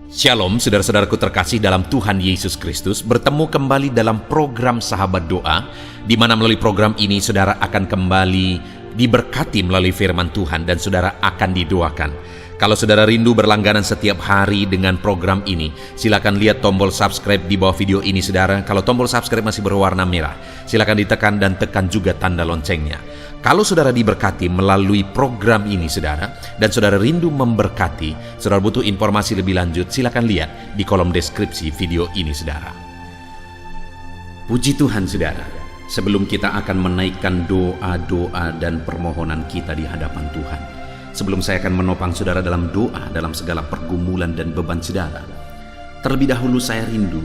Shalom saudara-saudaraku terkasih dalam Tuhan Yesus Kristus. Bertemu kembali dalam program Sahabat Doa, di mana melalui program ini saudara akan kembali diberkati melalui firman Tuhan dan saudara akan didoakan. Kalau saudara rindu berlangganan setiap hari dengan program ini, silakan lihat tombol subscribe di bawah video ini saudara. Kalau tombol subscribe masih berwarna merah, silakan ditekan dan tekan juga tanda loncengnya. Kalau saudara diberkati melalui program ini saudara, dan saudara rindu memberkati, saudara butuh informasi lebih lanjut, silakan lihat di kolom deskripsi video ini saudara. Puji Tuhan saudara, sebelum kita akan menaikkan doa-doa dan permohonan kita di hadapan Tuhan, sebelum saya akan menopang saudara dalam doa, dalam segala pergumulan dan beban saudara, terlebih dahulu saya rindu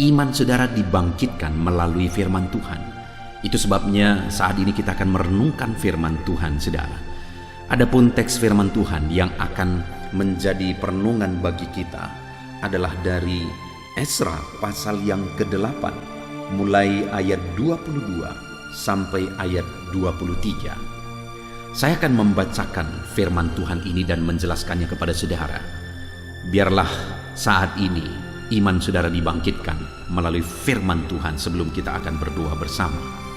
iman saudara dibangkitkan melalui firman Tuhan. Itu sebabnya saat ini kita akan merenungkan firman Tuhan saudara. Adapun teks firman Tuhan yang akan menjadi perenungan bagi kita adalah dari Esra pasal yang ke-8, mulai ayat 22 sampai ayat 23. Saya akan membacakan firman Tuhan ini dan menjelaskannya kepada saudara. Biarlah saat ini iman saudara dibangkitkan melalui firman Tuhan sebelum kita akan berdoa bersama.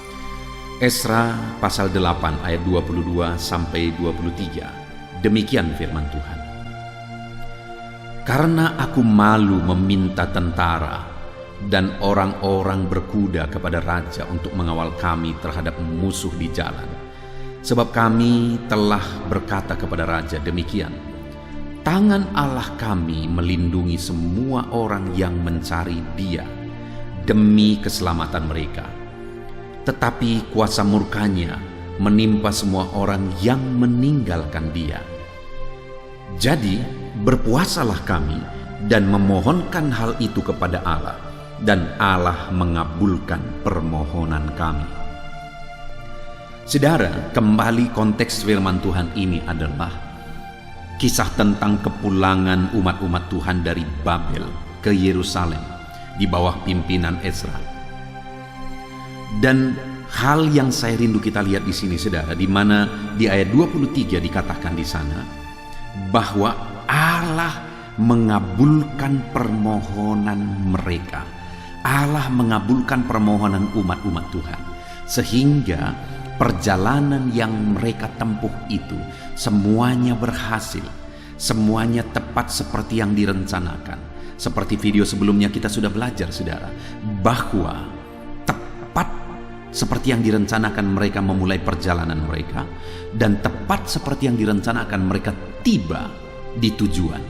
Esra pasal 8 ayat 22 sampai 23. Demikian firman Tuhan. Karena aku malu meminta tentara dan orang-orang berkuda kepada raja untuk mengawal kami terhadap musuh di jalan. Sebab kami telah berkata kepada raja demikian, tangan Allah kami melindungi semua orang yang mencari Dia demi keselamatan mereka. Tetapi kuasa murkanya menimpa semua orang yang meninggalkan Dia. Jadi berpuasalah kami dan memohonkan hal itu kepada Allah, dan Allah mengabulkan permohonan kami. Saudara, kembali konteks firman Tuhan ini adalah kisah tentang kepulangan umat-umat Tuhan dari Babel ke Yerusalem di bawah pimpinan Esra. Dan hal yang saya rindu kita lihat di sini saudara, di mana di ayat 23 dikatakan di sana bahwa Allah mengabulkan permohonan mereka. Allah mengabulkan permohonan umat-umat Tuhan, sehingga perjalanan yang mereka tempuh itu semuanya berhasil, semuanya tepat seperti yang direncanakan. Seperti video sebelumnya kita sudah belajar saudara, bahwa tepat seperti yang direncanakan mereka memulai perjalanan mereka, dan tepat seperti yang direncanakan mereka tiba di tujuan.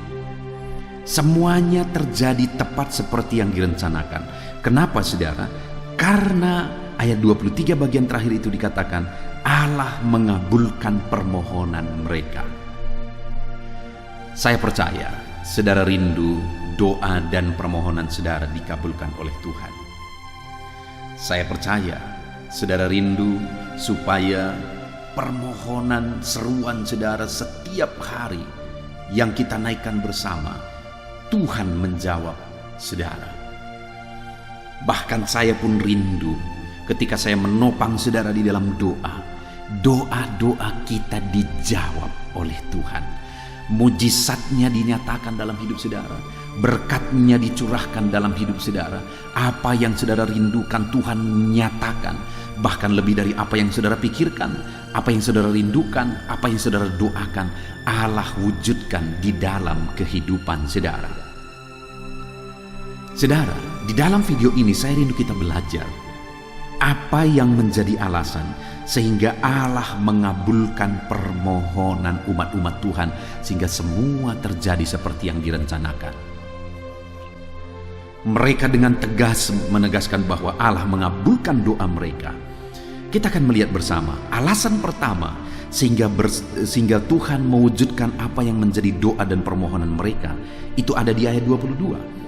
Semuanya terjadi tepat seperti yang direncanakan. Kenapa saudara? Karena ayat 23 bagian terakhir itu dikatakan Allah mengabulkan permohonan mereka. Saya percaya saudara rindu doa dan permohonan saudara dikabulkan oleh Tuhan. Saya percaya saudara rindu supaya permohonan seruan saudara setiap hari yang kita naikkan bersama, Tuhan menjawab saudara. Bahkan saya pun rindu ketika saya menopang saudara di dalam doa, doa-doa kita dijawab oleh Tuhan. Mujizatnya dinyatakan dalam hidup saudara, berkatnya dicurahkan dalam hidup saudara. Apa yang saudara rindukan Tuhan nyatakan, bahkan lebih dari apa yang saudara pikirkan, apa yang saudara rindukan, apa yang saudara doakan, Allah wujudkan di dalam kehidupan saudara. Saudara, di dalam video ini saya rindu kita belajar apa yang menjadi alasan sehingga Allah mengabulkan permohonan umat-umat Tuhan, sehingga semua terjadi seperti yang direncanakan. Mereka dengan tegas menegaskan bahwa Allah mengabulkan doa mereka. Kita akan melihat bersama alasan pertama sehingga Tuhan mewujudkan apa yang menjadi doa dan permohonan mereka. Itu ada di ayat 22.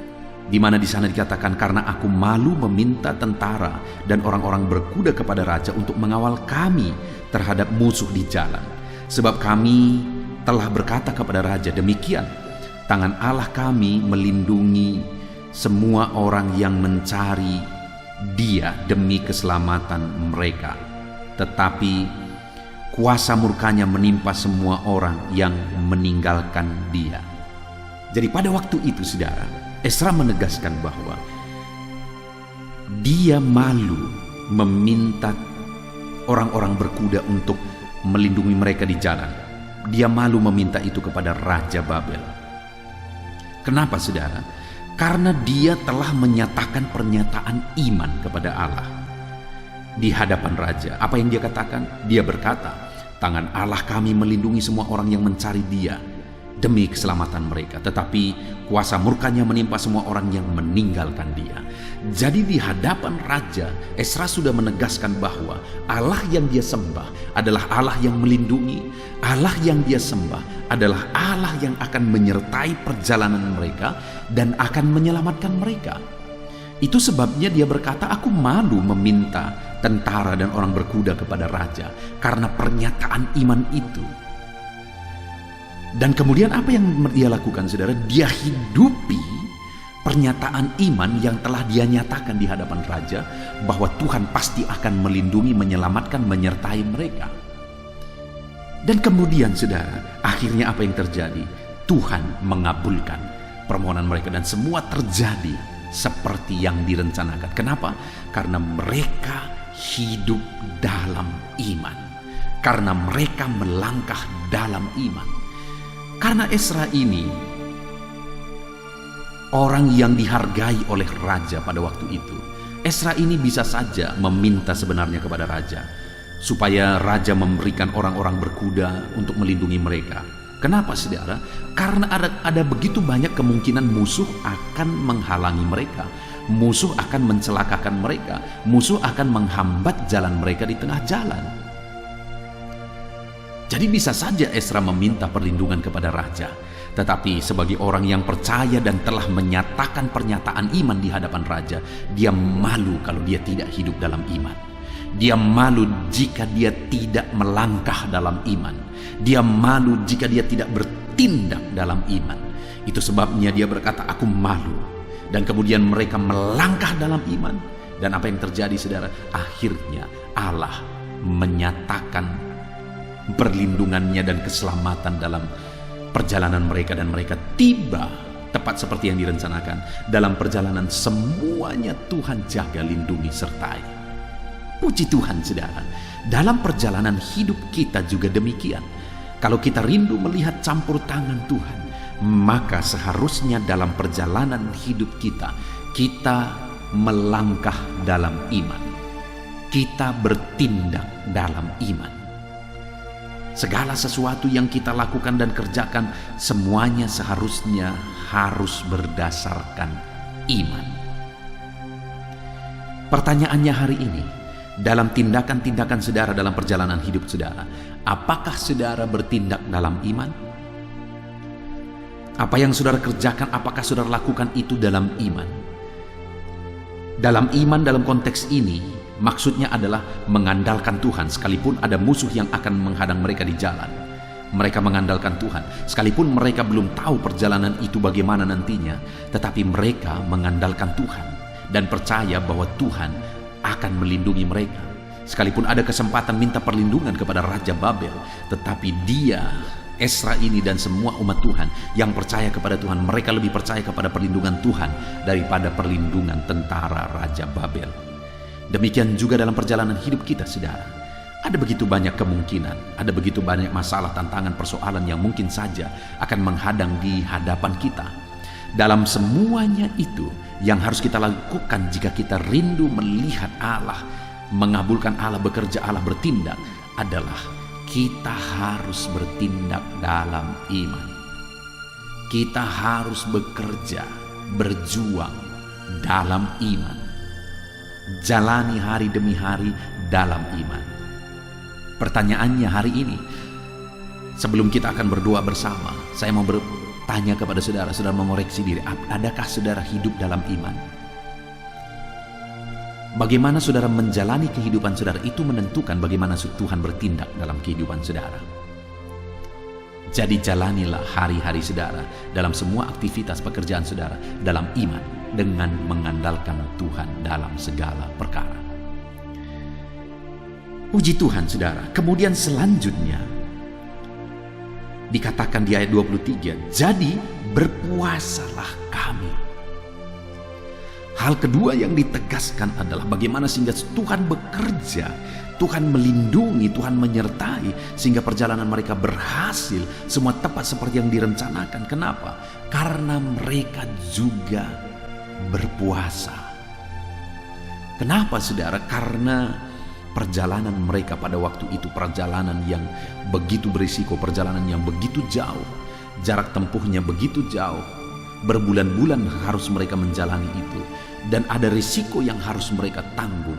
Di mana di sana dikatakan, karena aku malu meminta tentara dan orang-orang berkuda kepada raja untuk mengawal kami terhadap musuh di jalan. Sebab kami telah berkata kepada raja demikian, tangan Allah kami melindungi semua orang yang mencari Dia demi keselamatan mereka. Tetapi kuasa murkanya menimpa semua orang yang meninggalkan Dia. Jadi pada waktu itu saudara, Esra menegaskan bahwa dia malu meminta orang-orang berkuda untuk melindungi mereka di jalan. Dia malu meminta itu kepada Raja Babel. Kenapa saudara? Karena dia telah menyatakan pernyataan iman kepada Allah di hadapan raja. Apa yang dia katakan? Dia berkata, tangan Allah kami melindungi semua orang yang mencari dia demi keselamatan mereka, tetapi kuasa murkanya menimpa semua orang yang meninggalkan dia. Jadi di hadapan raja, Esra sudah menegaskan bahwa Allah yang dia sembah adalah Allah yang melindungi. Allah yang dia sembah adalah Allah yang akan menyertai perjalanan mereka dan akan menyelamatkan mereka. Itu sebabnya dia berkata, aku malu meminta tentara dan orang berkuda kepada raja karena pernyataan iman itu. Dan kemudian apa yang dia lakukan saudara? Dia hidupi pernyataan iman yang telah dia nyatakan di hadapan raja, bahwa Tuhan pasti akan melindungi, menyelamatkan, menyertai mereka. Dan kemudian saudara, akhirnya apa yang terjadi? Tuhan mengabulkan permohonan mereka dan semua terjadi seperti yang direncanakan. Kenapa? Karena mereka hidup dalam iman. Karena mereka melangkah dalam iman. Karena Esra ini orang yang dihargai oleh raja pada waktu itu. Esra ini bisa saja meminta sebenarnya kepada raja supaya raja memberikan orang-orang berkuda untuk melindungi mereka. Kenapa saudara? Karena ada begitu banyak kemungkinan musuh akan menghalangi mereka. Musuh akan mencelakakan mereka. Musuh akan menghambat jalan mereka di tengah jalan. Jadi bisa saja Esra meminta perlindungan kepada raja. Tetapi sebagai orang yang percaya dan telah menyatakan pernyataan iman di hadapan raja, dia malu kalau dia tidak hidup dalam iman. Dia malu jika dia tidak melangkah dalam iman. Dia malu jika dia tidak bertindak dalam iman. Itu sebabnya dia berkata, aku malu. Dan kemudian mereka melangkah dalam iman. Dan apa yang terjadi saudara? Akhirnya Allah menyatakan perlindungannya dan keselamatan dalam perjalanan mereka, dan mereka tiba tepat seperti yang direncanakan. Dalam perjalanan semuanya Tuhan jaga, lindungi, sertai. Puji Tuhan saudara. Dalam perjalanan hidup kita juga demikian. Kalau kita rindu melihat campur tangan Tuhan, maka seharusnya dalam perjalanan hidup kita melangkah dalam iman. Kita bertindak dalam iman. Segala sesuatu yang kita lakukan dan kerjakan, semuanya seharusnya harus berdasarkan iman. Pertanyaannya hari ini, dalam tindakan-tindakan saudara dalam perjalanan hidup saudara, apakah saudara bertindak dalam iman? Apa yang saudara kerjakan, apakah saudara lakukan itu dalam iman? Dalam iman dalam konteks ini, maksudnya adalah mengandalkan Tuhan sekalipun ada musuh yang akan menghadang mereka di jalan. Mereka mengandalkan Tuhan sekalipun mereka belum tahu perjalanan itu bagaimana nantinya, tetapi mereka mengandalkan Tuhan dan percaya bahwa Tuhan akan melindungi mereka. Sekalipun ada kesempatan minta perlindungan kepada Raja Babel, tetapi dia, Esra ini dan semua umat Tuhan yang percaya kepada Tuhan, mereka lebih percaya kepada perlindungan Tuhan daripada perlindungan tentara Raja Babel. Demikian juga dalam perjalanan hidup kita saudara. Ada begitu banyak kemungkinan, ada begitu banyak masalah, tantangan, persoalan yang mungkin saja akan menghadang di hadapan kita. Dalam semuanya itu, yang harus kita lakukan jika kita rindu melihat Allah, mengabulkan Allah, bekerja Allah, bertindak, adalah kita harus bertindak dalam iman. Kita harus bekerja, berjuang dalam iman. Jalani hari demi hari dalam iman. Pertanyaannya hari ini, sebelum kita akan berdoa bersama, saya mau bertanya kepada saudara, saudara mengoreksi diri, adakah saudara hidup dalam iman? Bagaimana saudara menjalani kehidupan saudara itu menentukan bagaimana Tuhan bertindak dalam kehidupan saudara. Jadi jalanilah hari-hari saudara dalam semua aktivitas pekerjaan saudara dalam iman, dengan mengandalkan Tuhan dalam segala perkara. Puji Tuhan saudara. Kemudian selanjutnya, dikatakan di ayat 23, jadi berpuasalah kami. Hal kedua yang ditegaskan adalah bagaimana sehingga Tuhan bekerja, Tuhan melindungi, Tuhan menyertai sehingga perjalanan mereka berhasil, semua tepat seperti yang direncanakan. Kenapa? Karena mereka juga berpuasa. Kenapa saudara? Karena perjalanan mereka pada waktu itu perjalanan yang begitu berisiko, perjalanan yang begitu jauh, jarak tempuhnya begitu jauh, berbulan-bulan harus mereka menjalani itu, dan ada risiko yang harus mereka tanggung.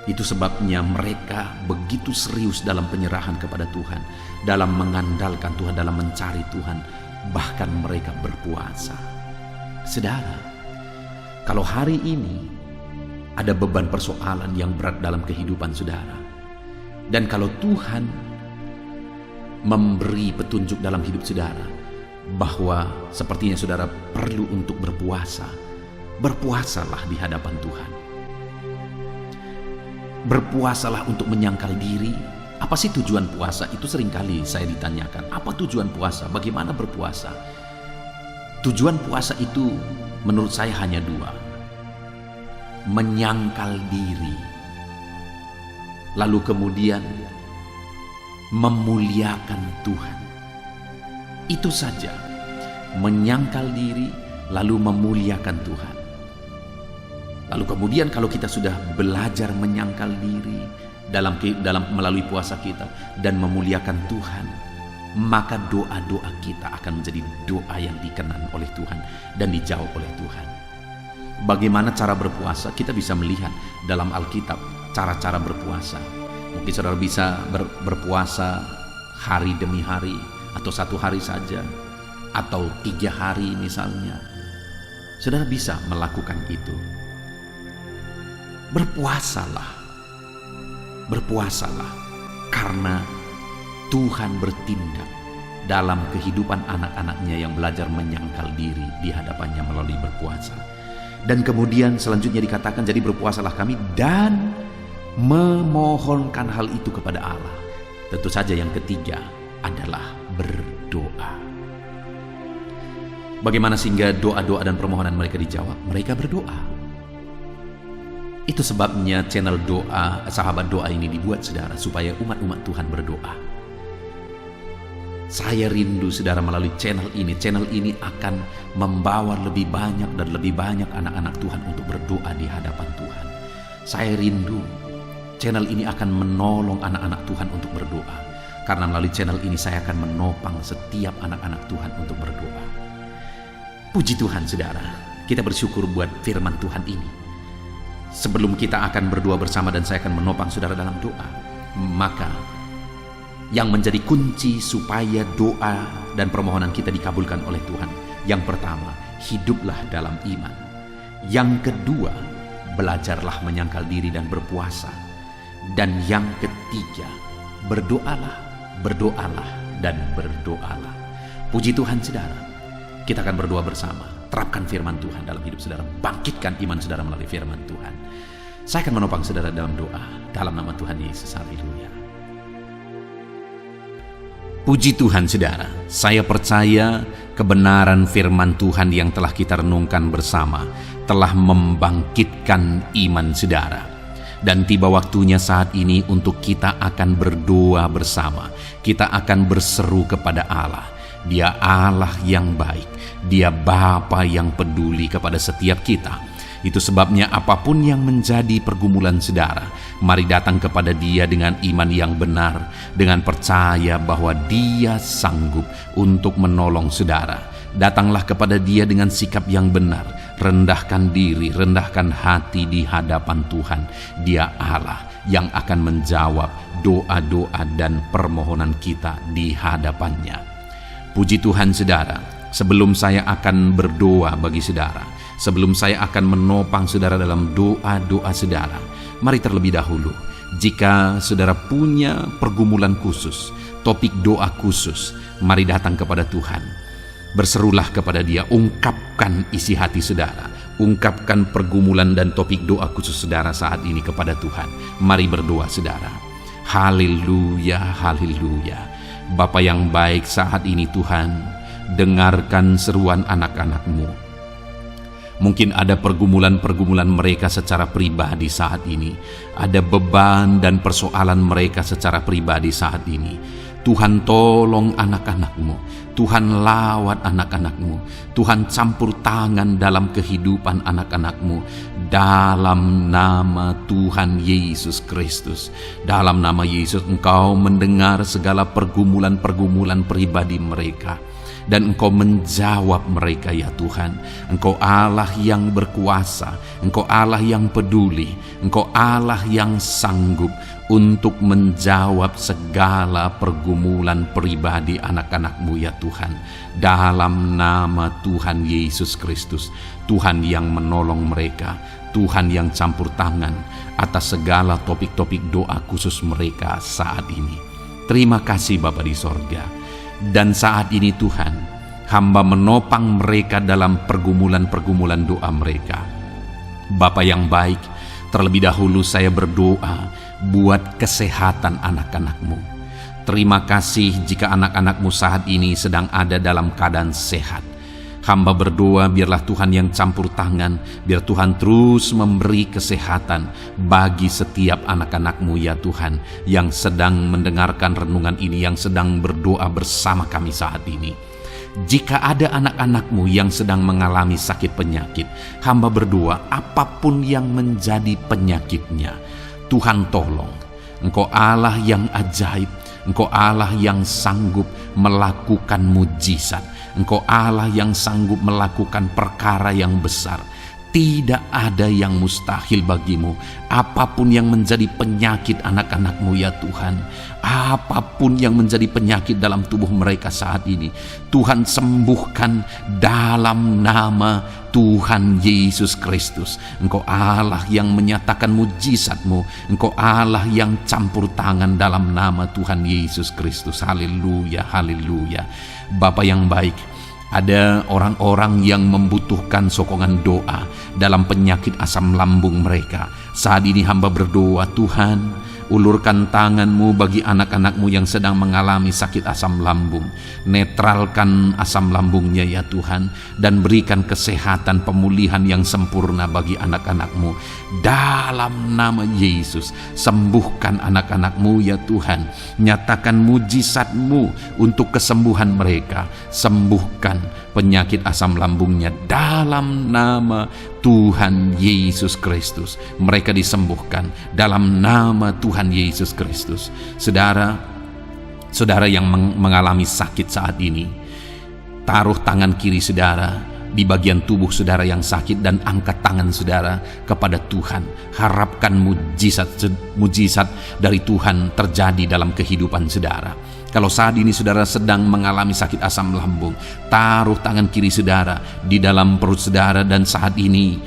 Itu sebabnya mereka begitu serius dalam penyerahan kepada Tuhan, dalam mengandalkan Tuhan, dalam mencari Tuhan, bahkan mereka berpuasa. Saudara, kalau hari ini ada beban persoalan yang berat dalam kehidupan saudara, dan kalau Tuhan memberi petunjuk dalam hidup saudara bahwa sepertinya saudara perlu untuk berpuasa, berpuasalah di hadapan Tuhan. Berpuasalah untuk menyangkal diri. Apa sih tujuan puasa? Itu seringkali saya ditanyakan. Apa tujuan puasa? Bagaimana berpuasa? Tujuan puasa itu menurut saya hanya dua. Menyangkal diri, lalu kemudian memuliakan Tuhan. Itu saja. Menyangkal diri lalu memuliakan Tuhan. Lalu kemudian kalau kita sudah belajar menyangkal diri dalam melalui puasa kita dan memuliakan Tuhan, maka doa-doa kita akan menjadi doa yang dikenan oleh Tuhan dan dijawab oleh Tuhan. Bagaimana cara berpuasa? Kita bisa melihat dalam Alkitab cara-cara berpuasa. Mungkin saudara bisa berpuasa hari demi hari, atau 1 hari saja, atau 3 hari misalnya. Saudara bisa melakukan itu. Berpuasalah, berpuasalah, karena Tuhan bertindak dalam kehidupan anak-anaknya yang belajar menyangkal diri di hadapannya melalui berpuasa. Dan kemudian selanjutnya dikatakan, jadi berpuasalah kami dan memohonkan hal itu kepada Allah. Tentu saja yang ketiga adalah berdoa. Bagaimana sehingga doa-doa dan permohonan mereka dijawab? Mereka berdoa. Itu sebabnya channel doa, sahabat doa ini dibuat saudara, supaya umat-umat Tuhan berdoa. Saya rindu saudara melalui channel ini akan membawa lebih banyak dan lebih banyak anak-anak Tuhan untuk berdoa di hadapan Tuhan. Saya rindu channel ini akan menolong anak-anak Tuhan untuk berdoa. Karena melalui channel ini saya akan menopang setiap anak-anak Tuhan untuk berdoa. Puji Tuhan saudara, kita bersyukur buat firman Tuhan ini. Sebelum kita akan berdoa bersama dan saya akan menopang saudara dalam doa, maka yang menjadi kunci supaya doa dan permohonan kita dikabulkan oleh Tuhan, yang pertama, hiduplah dalam iman. Yang kedua, belajarlah menyangkal diri dan berpuasa. Dan yang ketiga, berdoalah, berdoalah, dan berdoalah. Puji Tuhan saudara, kita akan berdoa bersama. Terapkan firman Tuhan dalam hidup saudara, bangkitkan iman saudara melalui firman Tuhan. Saya akan menopang saudara dalam doa, dalam nama Tuhan Yesus. Haleluya. Puji Tuhan saudara, saya percaya kebenaran firman Tuhan yang telah kita renungkan bersama telah membangkitkan iman saudara. Dan tiba waktunya saat ini untuk kita akan berdoa bersama. Kita akan berseru kepada Allah. Dia Allah yang baik, Dia Bapa yang peduli kepada setiap kita. Itu sebabnya apapun yang menjadi pergumulan saudara, mari datang kepada Dia dengan iman yang benar, dengan percaya bahwa Dia sanggup untuk menolong saudara. Datanglah kepada Dia dengan sikap yang benar, rendahkan diri, rendahkan hati di hadapan Tuhan. Dia Allah yang akan menjawab doa-doa dan permohonan kita di hadapannya. Puji Tuhan saudara, sebelum saya akan berdoa bagi saudara, sebelum saya akan menopang saudara dalam doa-doa saudara, mari terlebih dahulu, jika saudara punya pergumulan khusus, topik doa khusus, mari datang kepada Tuhan. Berserulah kepada Dia, ungkapkan isi hati saudara, ungkapkan pergumulan dan topik doa khusus saudara saat ini kepada Tuhan. Mari berdoa saudara. Haleluya, haleluya. Bapa yang baik, saat ini Tuhan, dengarkan seruan anak-anak-Mu. Mungkin ada pergumulan-pergumulan mereka secara pribadi saat ini. Ada beban dan persoalan mereka secara pribadi saat ini. Tuhan, tolong anak-anak-Mu. Tuhan, lawat anak-anak-Mu. Tuhan, campur tangan dalam kehidupan anak-anak-Mu. Dalam nama Tuhan Yesus Kristus. Dalam nama Yesus, Engkau mendengar segala pergumulan-pergumulan pribadi mereka. Dan Engkau menjawab mereka, ya Tuhan. Engkau Allah yang berkuasa, Engkau Allah yang peduli, Engkau Allah yang sanggup untuk menjawab segala pergumulan pribadi anak-anak-Mu, ya Tuhan. Dalam nama Tuhan Yesus Kristus, Tuhan yang menolong mereka, Tuhan yang campur tangan atas segala topik-topik doa khusus mereka saat ini. Terima kasih Bapa di sorga. Dan saat ini Tuhan, hamba menopang mereka dalam pergumulan-pergumulan doa mereka. Bapa yang baik, terlebih dahulu saya berdoa buat kesehatan anak-anak-Mu. Terima kasih jika anak-anak-Mu saat ini sedang ada dalam keadaan sehat. Hamba berdoa biarlah Tuhan yang campur tangan, biar Tuhan terus memberi kesehatan bagi setiap anak-anak-Mu, ya Tuhan, yang sedang mendengarkan renungan ini, yang sedang berdoa bersama kami saat ini. Jika ada anak-anak-Mu yang sedang mengalami sakit penyakit, hamba berdoa apapun yang menjadi penyakitnya, Tuhan tolong. Engkau Allah yang ajaib, Engkau Allah yang sanggup melakukan mujizat. Engkau Allah yang sanggup melakukan perkara yang besar. Tidak ada yang mustahil bagimu. Apapun yang menjadi penyakit anak-anak-Mu, ya Tuhan, apapun yang menjadi penyakit dalam tubuh mereka saat ini, Tuhan sembuhkan dalam nama Tuhan Yesus Kristus. Engkau Allah yang menyatakan mujizat-Mu. Engkau Allah yang campur tangan dalam nama Tuhan Yesus Kristus. Haleluya, haleluya. Bapa yang baik, ada orang-orang yang membutuhkan sokongan doa dalam penyakit asam lambung mereka. Saat ini hamba berdoa, Tuhan, ulurkan tangan-Mu bagi anak-anak-Mu yang sedang mengalami sakit asam lambung. Netralkan asam lambungnya, ya Tuhan, dan berikan kesehatan pemulihan yang sempurna bagi anak-anak-Mu. Dalam nama Yesus, sembuhkan anak-anak-Mu, ya Tuhan. Nyatakan mujizat-Mu untuk kesembuhan mereka. Sembuhkan penyakit asam lambungnya dalam nama Tuhan Yesus Kristus. Mereka disembuhkan dalam nama Tuhan Yesus Kristus. Saudara yang mengalami sakit saat ini, taruh tangan kiri saudara di bagian tubuh saudara yang sakit dan angkat tangan saudara kepada Tuhan. Harapkan mujizat dari Tuhan terjadi dalam kehidupan saudara. Kalau saat ini saudara sedang mengalami sakit asam lambung, taruh tangan kiri saudara di dalam perut saudara, dan saat ini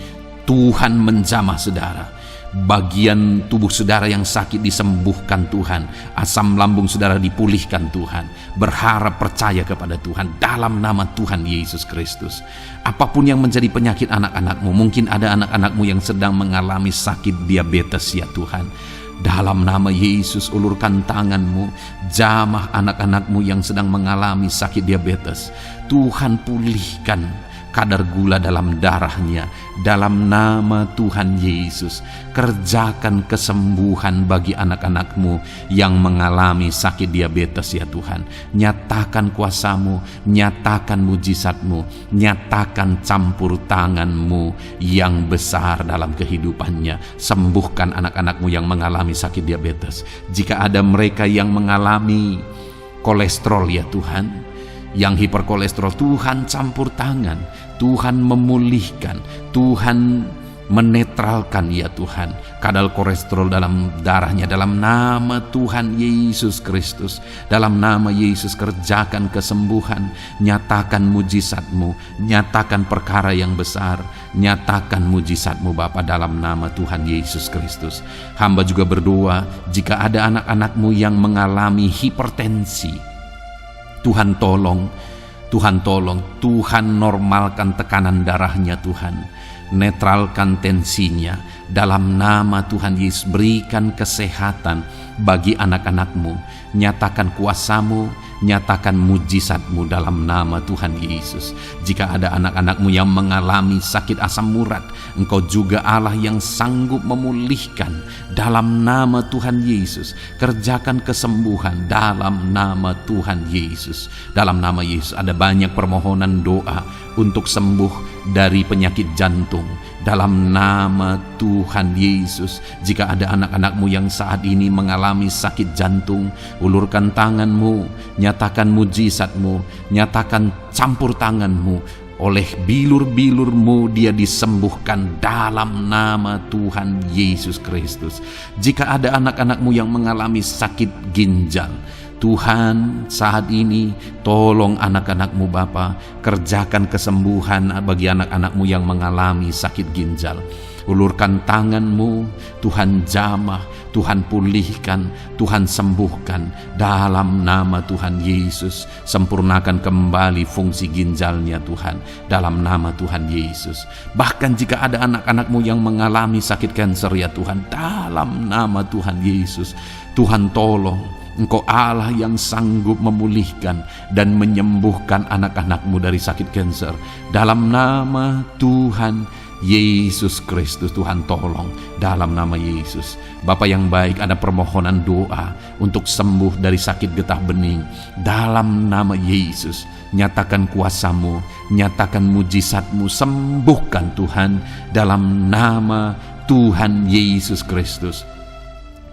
Tuhan menjamah saudara. Bagian tubuh saudara yang sakit disembuhkan Tuhan. Asam lambung saudara dipulihkan Tuhan. Berharap, percaya kepada Tuhan dalam nama Tuhan Yesus Kristus. Apapun yang menjadi penyakit anak-anak-Mu, mungkin ada anak-anak-Mu yang sedang mengalami sakit diabetes, ya Tuhan. Dalam nama Yesus, ulurkan tangan-Mu, jamah anak-anak-Mu yang sedang mengalami sakit diabetes. Tuhan, pulihkan kadar gula dalam darahnya. Dalam nama Tuhan Yesus, kerjakan kesembuhan bagi anak-anak-Mu yang mengalami sakit diabetes, ya Tuhan. Nyatakan kuasa-Mu, nyatakan mujizat-Mu, nyatakan campur tangan-Mu yang besar dalam kehidupannya. Sembuhkan anak-anak-Mu yang mengalami sakit diabetes. Jika ada mereka yang mengalami kolesterol, ya Tuhan, yang hiperkolesterol, Tuhan campur tangan, Tuhan memulihkan, Tuhan menetralkan, ya Tuhan, kadar kolesterol dalam darahnya. Dalam nama Tuhan Yesus Kristus, dalam nama Yesus, kerjakan kesembuhan, nyatakan mujizat-Mu, nyatakan perkara yang besar, nyatakan mujizat-Mu Bapa, dalam nama Tuhan Yesus Kristus. Hamba juga berdoa jika ada anak-anak-Mu yang mengalami hipertensi, Tuhan tolong, Tuhan tolong, Tuhan normalkan tekanan darahnya Tuhan. Netralkan tensinya dalam nama Tuhan Yesus. Berikan kesehatan bagi anak-anak-Mu nyatakan kuasa-Mu, nyatakan mujizat-Mu dalam nama Tuhan Yesus. Jika ada anak-anak-Mu yang mengalami sakit asam urat, Engkau juga Allah yang sanggup memulihkan dalam nama Tuhan Yesus. Kerjakan kesembuhan dalam nama Tuhan Yesus. Dalam nama Yesus ada banyak permohonan doa untuk sembuh dari penyakit jantung. Dalam nama Tuhan Yesus, jika ada anak-anak-Mu yang saat ini mengalami sakit jantung, ulurkan tangan-Mu, nyatakan mujizat-Mu, nyatakan campur tangan-Mu. Oleh bilur-bilur-Mu dia disembuhkan dalam nama Tuhan Yesus Kristus. Jika ada anak-anak-Mu yang mengalami sakit ginjal, Tuhan saat ini tolong anak-anak-Mu Bapa, kerjakan kesembuhan bagi anak-anak-Mu yang mengalami sakit ginjal. Ulurkan tangan-Mu, Tuhan jamah, Tuhan pulihkan, Tuhan sembuhkan dalam nama Tuhan Yesus. Sempurnakan kembali fungsi ginjalnya Tuhan dalam nama Tuhan Yesus. Bahkan jika ada anak-anak-Mu yang mengalami sakit kanker ya Tuhan, dalam nama Tuhan Yesus, Tuhan tolong. Engkau Allah yang sanggup memulihkan dan menyembuhkan anak-anak-Mu dari sakit kanker. Dalam nama Tuhan Yesus Kristus, Tuhan tolong dalam nama Yesus. Bapa yang baik, ada permohonan doa untuk sembuh dari sakit getah bening. Dalam nama Yesus, nyatakan kuasa-Mu, nyatakan mujizat-Mu, sembuhkan Tuhan dalam nama Tuhan Yesus Kristus.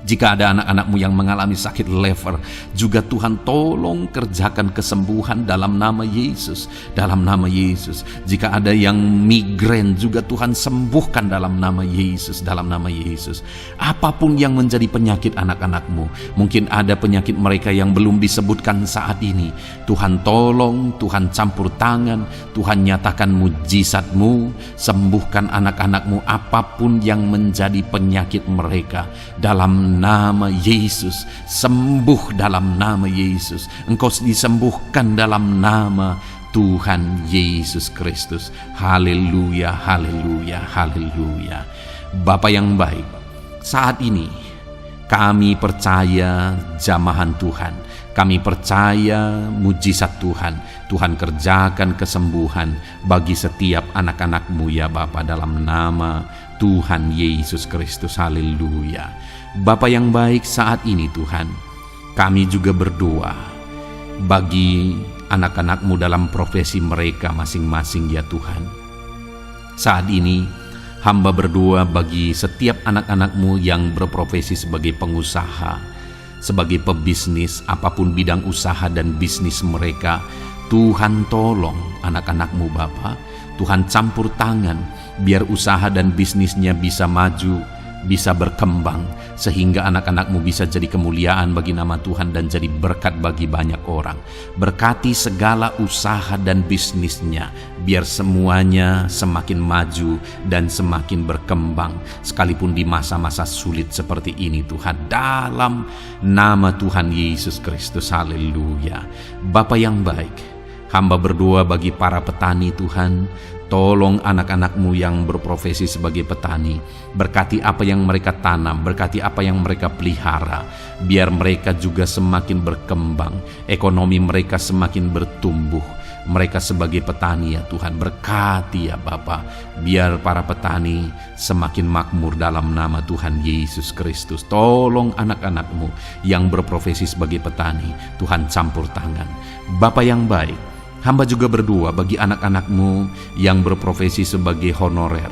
Jika ada anak-anak-Mu yang mengalami sakit lever, juga Tuhan tolong kerjakan kesembuhan dalam nama Yesus. Dalam nama Yesus. Jika ada yang migrain, juga Tuhan sembuhkan dalam nama Yesus. Dalam nama Yesus. Apapun yang menjadi penyakit anak-anak-Mu, mungkin ada penyakit mereka yang belum disebutkan saat ini, Tuhan tolong, Tuhan campur tangan, Tuhan nyatakan mujizat-Mu, sembuhkan anak-anak-Mu apapun yang menjadi penyakit mereka. Dalam nama Yesus, sembuh dalam nama Yesus. Engkau disembuhkan dalam nama Tuhan Yesus Kristus. Haleluya, haleluya, haleluya. Bapa yang baik, saat ini kami percaya jamahan Tuhan. Kami percaya mujizat Tuhan. Tuhan kerjakan kesembuhan bagi setiap anak-anak-Mu ya Bapa, dalam nama Tuhan Yesus Kristus. Haleluya. Bapa yang baik, saat ini Tuhan, kami juga berdoa bagi anak-anak-Mu dalam profesi mereka masing-masing ya Tuhan. Saat ini hamba berdoa bagi setiap anak-anak-Mu yang berprofesi sebagai pengusaha, sebagai pebisnis, apapun bidang usaha dan bisnis mereka. Tuhan tolong anak-anak-Mu Bapa, Tuhan campur tangan biar usaha dan bisnisnya bisa maju, bisa berkembang, sehingga anak-anak-Mu bisa jadi kemuliaan bagi nama Tuhan dan jadi berkat bagi banyak orang. Berkati segala usaha dan bisnisnya, biar semuanya semakin maju dan semakin berkembang, sekalipun di masa-masa sulit seperti ini Tuhan, dalam nama Tuhan Yesus Kristus. Haleluya. Bapa yang baik, hamba berdoa bagi para petani Tuhan. Tolong anak-anak-Mu yang berprofesi sebagai petani, berkati apa yang mereka tanam, berkati apa yang mereka pelihara, biar mereka juga semakin berkembang, ekonomi mereka semakin bertumbuh. Mereka sebagai petani ya Tuhan, berkati ya Bapa, biar para petani semakin makmur dalam nama Tuhan Yesus Kristus. Tolong anak-anak-Mu yang berprofesi sebagai petani, Tuhan campur tangan. Bapa yang baik, hamba juga berdoa bagi anak-anak-Mu yang berprofesi sebagai honorer.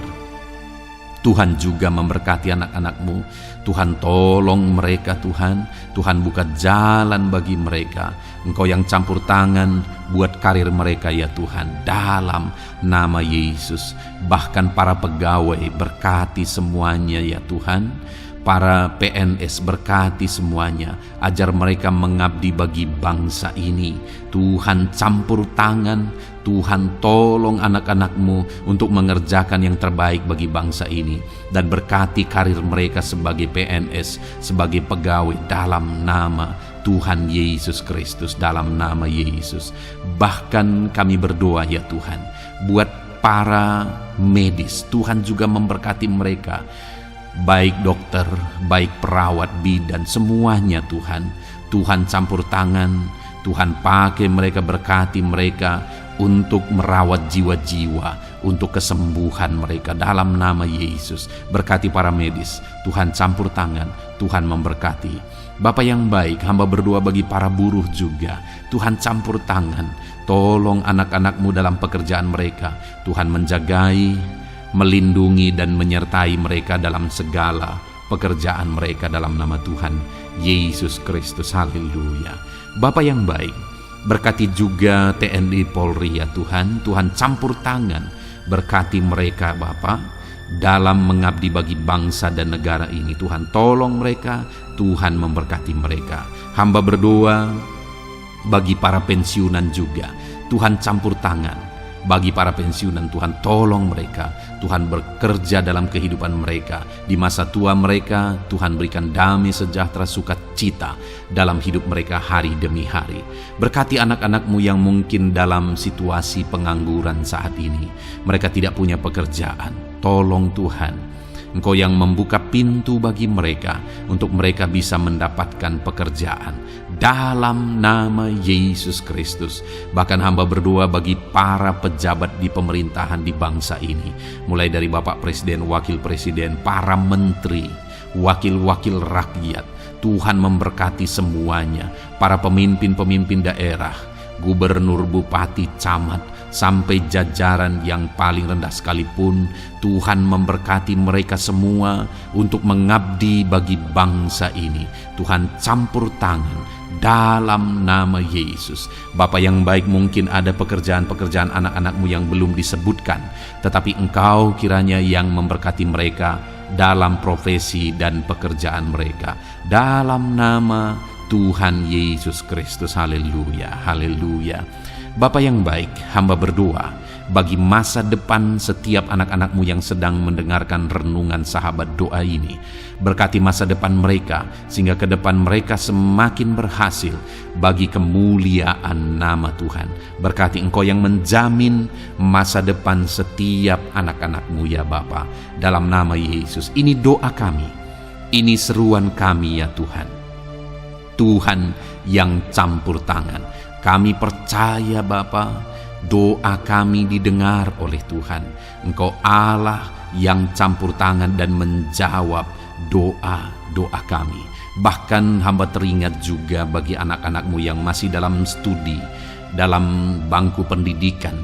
Tuhan juga memberkati anak-anak-Mu. Tuhan tolong mereka Tuhan. Tuhan buka jalan bagi mereka. Engkau yang campur tangan buat karir mereka ya Tuhan, dalam nama Yesus. Bahkan para pegawai berkati semuanya ya Tuhan. Para PNS berkati semuanya, ajar mereka mengabdi bagi bangsa ini. Tuhan campur tangan, Tuhan tolong anak-anak-Mu untuk mengerjakan yang terbaik bagi bangsa ini. Dan berkati karir mereka sebagai PNS, sebagai pegawai, dalam nama Tuhan Yesus Kristus, dalam nama Yesus. Bahkan kami berdoa ya Tuhan, buat para medis, Tuhan juga memberkati mereka. Baik dokter, baik perawat, bidan, semuanya Tuhan. Tuhan campur tangan, Tuhan pakai mereka, berkati mereka untuk merawat jiwa-jiwa, untuk kesembuhan mereka dalam nama Yesus. Berkati para medis, Tuhan campur tangan, Tuhan memberkati. Bapa yang baik, hamba berdoa bagi para buruh juga, Tuhan campur tangan, tolong anak-anak-Mu dalam pekerjaan mereka. Tuhan menjagai, melindungi dan menyertai mereka dalam segala pekerjaan mereka dalam nama Tuhan Yesus Kristus. Haleluya. Bapa yang baik, berkati juga TNI Polri ya Tuhan. Tuhan campur tangan, berkati mereka Bapa dalam mengabdi bagi bangsa dan negara ini. Tuhan tolong mereka, Tuhan memberkati mereka. Hamba berdoa bagi para pensiunan juga, Tuhan campur tangan. Bagi para pensiunan, Tuhan tolong mereka, Tuhan bekerja dalam kehidupan mereka. Di masa tua mereka, Tuhan berikan damai sejahtera sukacita dalam hidup mereka hari demi hari. Berkati anak-anak-Mu yang mungkin dalam situasi pengangguran saat ini, mereka tidak punya pekerjaan. Tolong Tuhan, Engkau yang membuka pintu bagi mereka untuk mereka bisa mendapatkan pekerjaan dalam nama Yesus Kristus. Bahkan hamba berdoa bagi para pejabat di pemerintahan di bangsa ini, mulai dari Bapak Presiden, Wakil Presiden, para menteri, wakil-wakil rakyat. Tuhan memberkati semuanya, para pemimpin-pemimpin daerah, gubernur, bupati, camat, sampai jajaran yang paling rendah sekalipun. Tuhan memberkati mereka semua untuk mengabdi bagi bangsa ini. Tuhan campur tangan dalam nama Yesus. Bapa yang baik, mungkin ada pekerjaan-pekerjaan anak-anak-Mu yang belum disebutkan, tetapi Engkau kiranya yang memberkati mereka dalam profesi dan pekerjaan mereka dalam nama Tuhan Yesus Kristus. Haleluya, haleluya. Bapa yang baik, hamba berdoa bagi masa depan setiap anak-anak-Mu yang sedang mendengarkan renungan sahabat doa ini. Berkati masa depan mereka, sehingga ke depan mereka semakin berhasil bagi kemuliaan nama Tuhan. Berkati Engkau yang menjamin masa depan setiap anak-anak-Mu ya Bapa, dalam nama Yesus. Ini doa kami, ini seruan kami ya Tuhan. Tuhan yang campur tangan. Kami percaya Bapa, doa kami didengar oleh Tuhan. Engkau Allah yang campur tangan dan menjawab doa-doa kami. Bahkan hamba teringat juga bagi anak-anak-Mu yang masih dalam studi, dalam bangku pendidikan.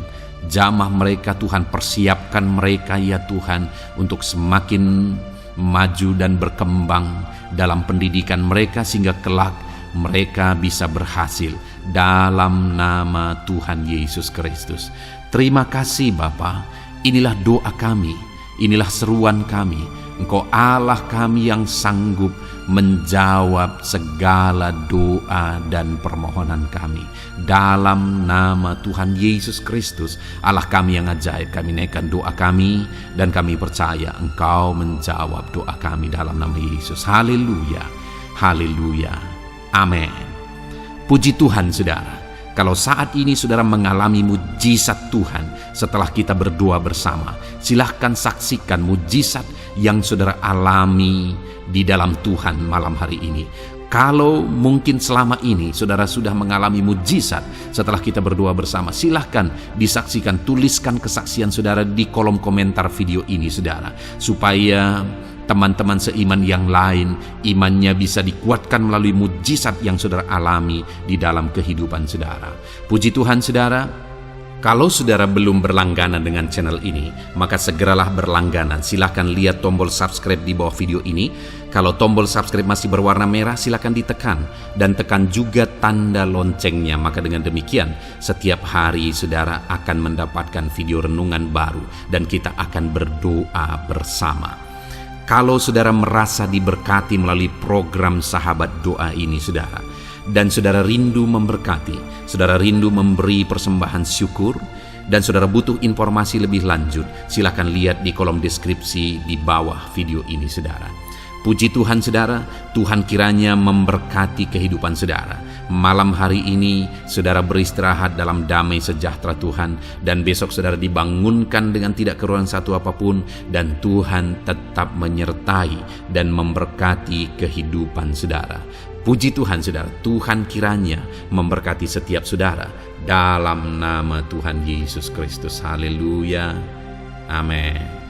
Jamah mereka Tuhan, persiapkan mereka ya Tuhan untuk semakin maju dan berkembang dalam pendidikan mereka, sehingga kelak mereka bisa berhasil dalam nama Tuhan Yesus Kristus. Terima kasih Bapa, inilah doa kami, inilah seruan kami. Engkau Allah kami yang sanggup menjawab segala doa dan permohonan kami. Dalam nama Tuhan Yesus Kristus, Allah kami yang ajaib, kami naikkan doa kami dan kami percaya Engkau menjawab doa kami dalam nama Yesus. Haleluya, haleluya. Amin. Puji Tuhan saudara, kalau saat ini saudara mengalami mujizat Tuhan setelah kita berdoa bersama, silahkan saksikan mujizat yang saudara alami di dalam Tuhan malam hari ini. Kalau mungkin selama ini saudara sudah mengalami mujizat setelah kita berdoa bersama, silahkan disaksikan, tuliskan kesaksian saudara di kolom komentar video ini saudara, supaya teman-teman seiman yang lain imannya bisa dikuatkan melalui mujizat yang saudara alami di dalam kehidupan saudara. Puji Tuhan saudara, kalau saudara belum berlangganan dengan channel ini, maka segeralah berlangganan. Silahkan lihat tombol subscribe di bawah video ini. Kalau tombol subscribe masih berwarna merah, silahkan ditekan dan tekan juga tanda loncengnya. Maka dengan demikian setiap hari saudara akan mendapatkan video renungan baru dan kita akan berdoa bersama. Kalau saudara merasa diberkati melalui program sahabat doa ini saudara, dan saudara rindu memberkati, saudara rindu memberi persembahan syukur, dan saudara butuh informasi lebih lanjut, silakan lihat di kolom deskripsi di bawah video ini saudara. Puji Tuhan saudara, Tuhan kiranya memberkati kehidupan saudara. Malam hari ini saudara beristirahat dalam damai sejahtera Tuhan, dan besok saudara dibangunkan dengan tidak kekurangan satu apapun, dan Tuhan tetap menyertai dan memberkati kehidupan saudara. Puji Tuhan saudara, Tuhan kiranya memberkati setiap saudara dalam nama Tuhan Yesus Kristus. Haleluya. Amin.